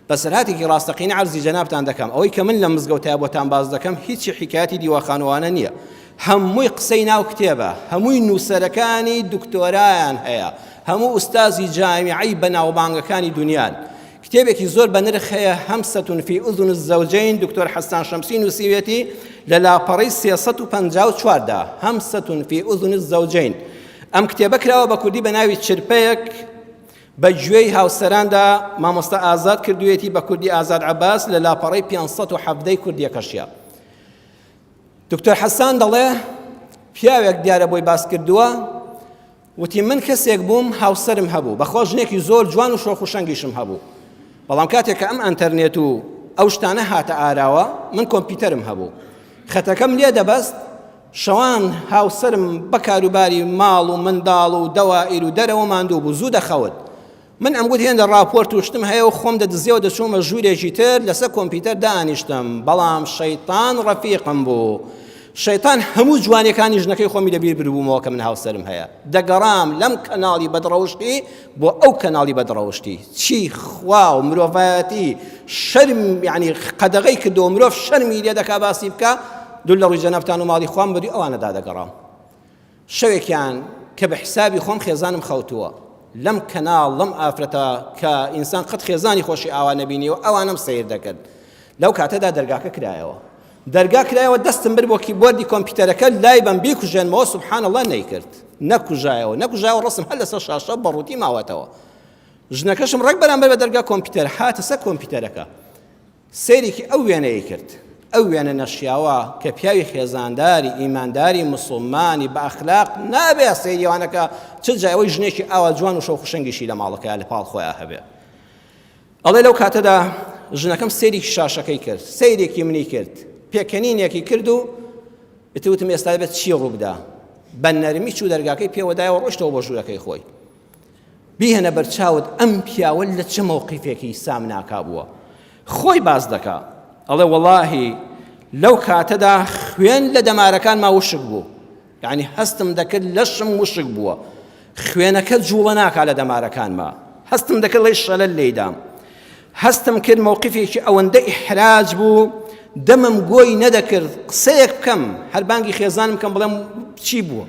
بەسەرهاتێکی ڕاستەقینە عەرزی جەنابتان دەکەم ئەوەی کە من لە مزگەوتایە بۆتان باز دەکەم هیچی حیکایەتی دیوەخانەوانە نییە، هەمووی قسەی ناو کتێبە، هەمووی نووسەرەکانی دکتۆرایان هەیە، هەموو ئوستازی جامیعەی بەناوبانگەکانی دونیان. کتێبێکی زۆر بە نرخ هەیە هەمسەتون فی ئوذن الزەوجەین دکتۆر حەسان شەمسی نووسیوێتی لە لاپەڕەی 354دا هەمسەتون فی ئوذن الزەوجەین. ئەم کتێبە کراوە بە کوردی بە ناوی چرپەیەک بە گوێی هاوسەراندا مامۆستا ئازاد کردوێتی بە کوردی ئازاد عەباس لە لاپەڕەی 570ی کوردیەکەشیە. دکتۆر حەسان دەڵێ پیاوێک دیارە بۆی باس کردووە، وتی من کەسێک بووم هاوسەرم هەبوو، بەخوا ژنێکی زۆر جوان و شۆخ و شەنگیشم هەبوو، بەڵام کاتێک کە ئەم ئەنتەرنێت و ئەو شتانە هاتە ئاراوە من کۆمپیوتەرم هەبوو، خەتەکەم لێ دەبەست شەوان هاوسەرم بە کاروباری ماڵ و منداڵ و دەوائیر و دەرەوە ماندوو بوو، زوو دەخەوت. من ئەم گوت هێندە ڕاپۆرت و شتم هەیە و خۆم دەدزیەوە دەچوومە ژوورێکی تر لەسەر کۆمپیوتەر دانیشتم، بەڵام شەیطان ڕەفیقم بوو. شەیطان هەموو جوانیەکانی ژنەکەی خۆمی لەبیر بردبوومەوە کە من هاوسەرم هەیە، دەگەڕام لەم کەناڵی بەدڕەوشتی بۆ ئەو کەناڵی بەدڕەوشتی. چی خوا و مرۆڤایەتی شەرم، یعنی قەدەغەی کردو مرۆڤ شەرمی لێ دەکا باسی بکە، دوو لە ڕووی جەنابتان و ماڵی خوام بەری ئەوانەدا دەگەڕام. شەوێکیان کە بە حسابی خۆم خێزانم خەوتووە لەم کەناڵ لەم ئافرەتە کە ئینسان قەت خێزانی خۆشی ئاوا نەبینیەوە ئەوانم سەیر دەکرد. لەو کاتەدا دەرگاکە کرایەوە، دەرگا کرایەوە دەستم برد بۆ کیبۆردی کۆمپیوتەرەکە لای بەم بیکوژێنمەوە، سوبحان الله نەیکرد، نەکوژایەوە ڕسم هەر لەسەر شاشە بەڕووتی ماوەتەوە. ژنەکەشم ڕێک بەرامبەر بە دەرگا کۆمپیوتەر هاتە سەر کۆمپیوتەرەکە، سەیرێکی ئەو وێنەیە کرد، ئەو وێنە نەشیاوە کە پیاوی خێزانداری ئیمانداری مسڵمانی بە ئەخلاق نابێ سەیریوانەکە چ جایەوەی ژنێکی ئاوا جوان و شەوخ و شەنگیشی لە ماڵەکەیە لە پاڵ خۆیان هەبێ. ئەڵێ لەو کاتەدا ژنەکەم سەیرێکی شاشەکەی کرد، سەیرێکی منی کرد، پێکەنینێکی کرد و ئتوتم ئێستا بێت چی ڕوو بدا، بە نەرمی چوو دەرگاکەی پێوەدایەوە ڕۆشتەوە بۆ ژوورەکەی خۆی. بیهێنە بەرچاوت ئەم پیاوە لە چه مەوقیفێکی سام ناکا بووە، خۆی باز دەکا. ئەڵێ وەڵاهی لەو کاتەدا خوێن لە دەمارەکان ما وشک بوو، یعنی هەستم دەکرد لەشم وشک بووە، خوێنەکە جوڵە ناکا لە دەمارەکانما، هەستم دەکرد لەی شەلە لێدام، هەستم کرد مەوقیفێکی ئەوەندە ئیحراج بوو، دەمم گۆی نەدەکرد قسەیەک بکەم هەر بانگی خێزانم بکەم بڵێم چی بووە،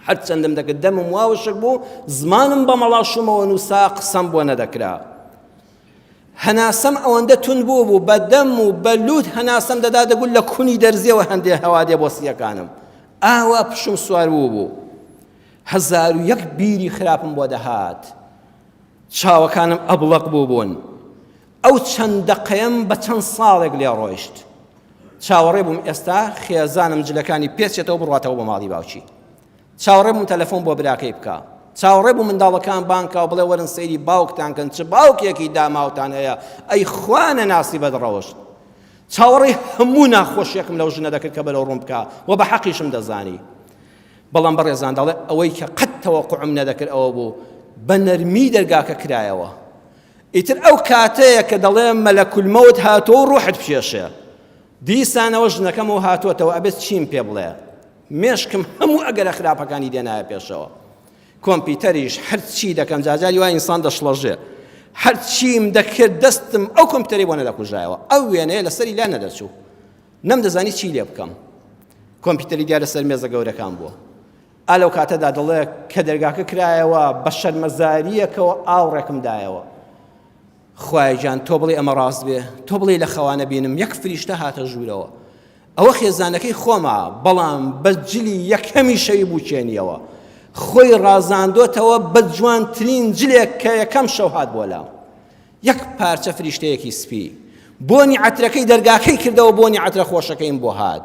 هەر چەندم دەکرد دەمم واوشک بوو، زمانم بە مەڵاشومەوە نووسا قسەم بۆ نەدەکرا. هەناسەم ئەوەندە تون بوو بە دەم و بە لوت هەناسەم دەدا دەگوت لە کونی دەرزیەوە هەندێ هەوا دێ بۆ سیەکانم، ئاوا پشم سوار بوو. 1001 بیری خراپم بۆ دەهات، چاوەکانم ئەبڵق بوون، ئەو چەند دەقەیەم بە چەند ساڵێک لێ ڕۆیشت. چاوەڕێ بووم ئێستا خێزانم جلەکانی پێچێتەوە بڕاتەوە بە ماڵی باوکی، چاوەڕێ بووم تەلەفۆن بۆ براکەی بکە، چاوەڕێ بوو منداڵەکان بانکا و بڵێ وەرن سەیری باوکتان کەن، چ باوکێکی داماوتان هەیە، ئەی خوانە ناسی بەدڕەوشت. چاوەڕێی هەموو ناخۆشیەکم لەو ژنە دەکرد کە بەلەو ڕوون بکە و بە حەقیشم دەزانی. بەڵام بەڕێزان دەڵێ ئەوەی کە قەت تەوەقعم نەدەکرد ئەوە بوو بە نەرمی دەرگاکە کرایەوە. ئیتر ئەو کاتەیە کە دەڵێ مەلەکول مەوت هاتۆ و ڕوحت بشێشێ، دیسانەوە ژنەکەمەوە هاتووەتەوە ئەبێت چیم پێ بڵێ، مێشکم هەموو ئەگەرە خراپەکانی دێنایە پێشەوە. کۆمپیوتەریش هەرچی دەکەم جاجاری وای ئینسان دەشڵەژێ، هەرچیم دەکرد دەستم ئەو کۆمپیوتەری بۆ نەدەکوژایەوە، ئەو وێنەیە لەسەری لا نەدەچوو، نەمدەزانی چی لێ بکەم. کۆمپیوتەری دیارە سەر مێزە گەورەکان بووە. ئالەو کاتەدا دەڵێ کە دەرگاکە کرایەوە بە شەرمەزاریەکەوە ئاوڕێکم دایەوە، خوای جان تۆ بڵێ ئەمە ڕاست بێ، تۆ بڵێ لە خەوانە بینم یەک فریشتە هاتە ژوورەوە، ئەوە خێزانەکەی خۆمە، بەڵام بە جلی یەکەمی شەوی بووچێنیەوە، خۆی ڕازاندۆتەوە بە جوانترین جلێک کە یەکەم شەو هات بۆ لام، یەک پارچە فریشتەیەکی سپی، بۆنی عەترەکەی دەرگاکەی کردەوە، بۆنی عەترە خۆشەکەیم بۆ هات،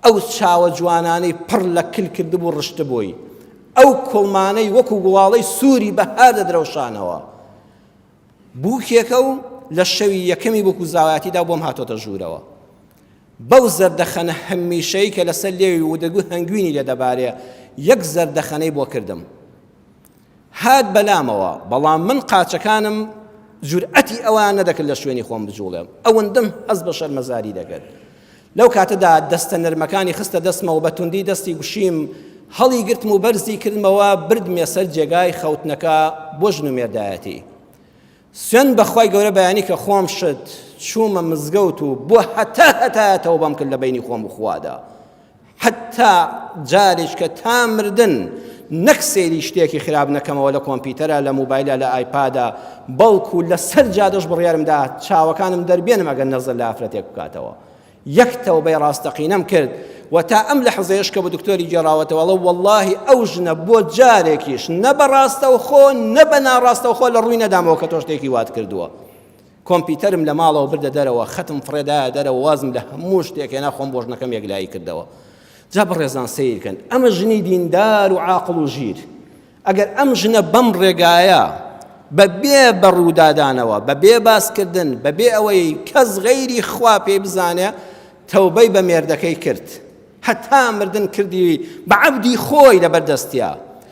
ئەو چاوە جوانانەی پڕ لە کل کردبوو ڕشتە بووی، ئەو کۆڵمانەی وەکو گوڵاڵەی سووری بەهار دەدرەوشانەوە. بووکێکە و لە شەوی یەکەمی بووکو زاواتیدا بۆم هاتۆتە ژوورەوە، بەو زەردەخەنە هەمیشەی کە لەسەر لێوی و دەگوت هەنگوینی لێ دەبارێ، یەک زەردەخەنەی بۆ کردم، هات بەلامەوە، بەڵام من قاچەکانم جورئەتی ئەوان نەدەکرد لە شوێنی خۆم بجوڵێم، ئەوەندەم هەز بە شەرمەزاری دەکرد. لەو کاتەدا دەستە نەرمەکانی خستە دەستمەوە، بە توندی دەستی گوشیم هەڵی گرتم و بەرزی کردمەوە، بردمێ سەر جێگای خەوتنەکە بۆ ژن و مێردایەتی. سوێن بەخوای گەورە بەیانی کە خۆم شت چوومە مزگەوت و بۆ هەتاتەوە بەم کرد لە بینی خۆم و خوادا حتا جارێک کە تا مردن نەک سێری شتێکی خراپ نەکەمەوە لە کۆمپیوتەرە لە موبایلە لە ئایپادە بەڵکو لەسەر جادەش بڕیارمدا چاوەکانم دەربێنم ئەگەر نەزر لە ئافرەتێک بکاتەوە یەک تەوبەی ڕاستەقینەم کرد و تا ئەم لەحظەیەش کە بە دکتۆری گێڕاوەتەوە واللهی ئەو ژنە بۆ جارێکیش نە بە ڕاستەوخۆ نە بە ناڕاستەوخۆ لە ڕووی نەدامەوە کە تۆ شتێکی وات کردووە کۆمپیوتەرم لە ماڵەوە بردە دەرەوە ختم فڕێدایە دەرەوە وازم لە هەموو شتێک هێنا خۆم بۆ ژنەکەم یەکلایی کردەوە جا بەڕێزان سیرکەن ئەمە ژنی دیندار و عاقڵ و ژیر ئەگەر ئەم ژنە بەم ڕێگایە بەبێ بەڕوودادانەوە بەبێ باسکردن بەبێ ئەوەی کەس غەیری خوا پێی بزانێ تەوبەی بە مێردەکەی کرد هەتا مردن کردی بە عەبدی خۆی لەبەردەستیە